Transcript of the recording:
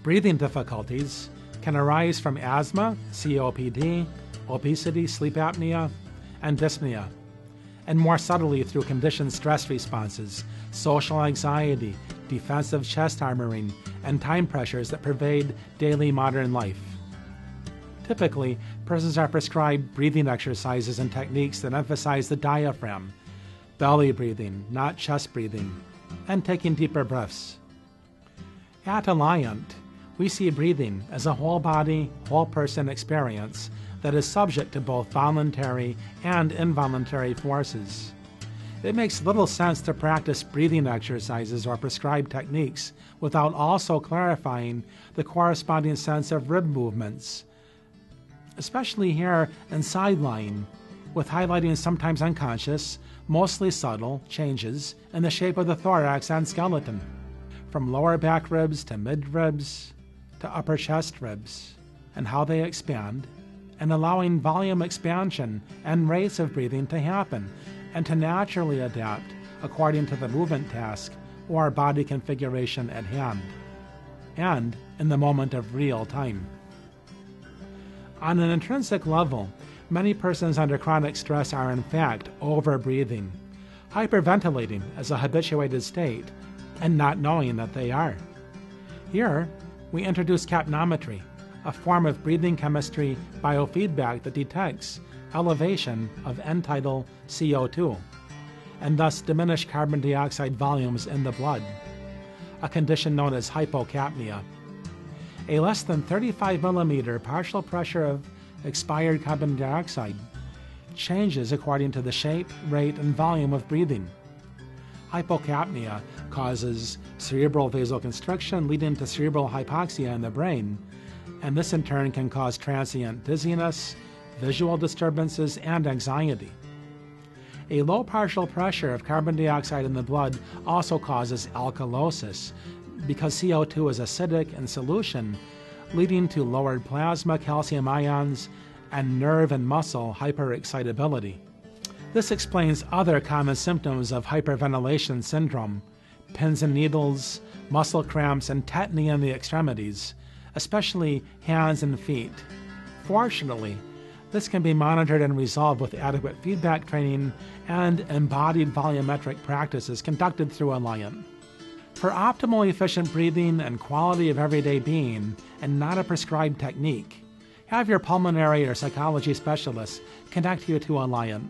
Breathing difficulties can arise from asthma, COPD, obesity, sleep apnea, and dyspnea, and more subtly through conditioned stress responses, social anxiety, defensive chest armoring, and time pressures that pervade daily modern life. Typically, persons are prescribed breathing exercises and techniques that emphasize the diaphragm, belly breathing, not chest breathing, and taking deeper breaths. At Alliant, we see breathing as a whole body, whole person experience that is subject to both voluntary and involuntary forces. It makes little sense to practice breathing exercises or prescribed techniques without also clarifying the corresponding sense of rib movements, especially here and side lying, with highlighting sometimes unconscious, mostly subtle changes in the shape of the thorax and skeleton, from lower back ribs to mid ribs to upper chest ribs, and how they expand, and allowing volume expansion and rates of breathing to happen and to naturally adapt according to the movement task or body configuration at hand, and in the moment of real time. On an intrinsic level, many persons under chronic stress are in fact over-breathing, hyperventilating as a habituated state, and not knowing that they are. Here, we introduce capnometry, a form of breathing chemistry biofeedback that detects elevation of end-tidal CO2, and thus diminished carbon dioxide volumes in the blood, a condition known as hypocapnia. A less than 35 millimeter partial pressure of expired carbon dioxide changes according to the shape, rate, and volume of breathing. Hypocapnia causes cerebral vasoconstriction, leading to cerebral hypoxia in the brain, and this in turn can cause transient dizziness, visual disturbances, and anxiety. A low partial pressure of carbon dioxide in the blood also causes alkalosis, because CO2 is acidic in solution, leading to lowered plasma calcium ions and nerve and muscle hyperexcitability. This explains other common symptoms of hyperventilation syndrome: pins and needles, muscle cramps, and tetany in the extremities, especially hands and feet. Fortunately, this can be monitored and resolved with adequate feedback training and embodied volumetric practices conducted through Alliant. For optimal efficient breathing and quality of everyday being, and not a prescribed technique, have your pulmonary or psychology specialist connect you to Alliant.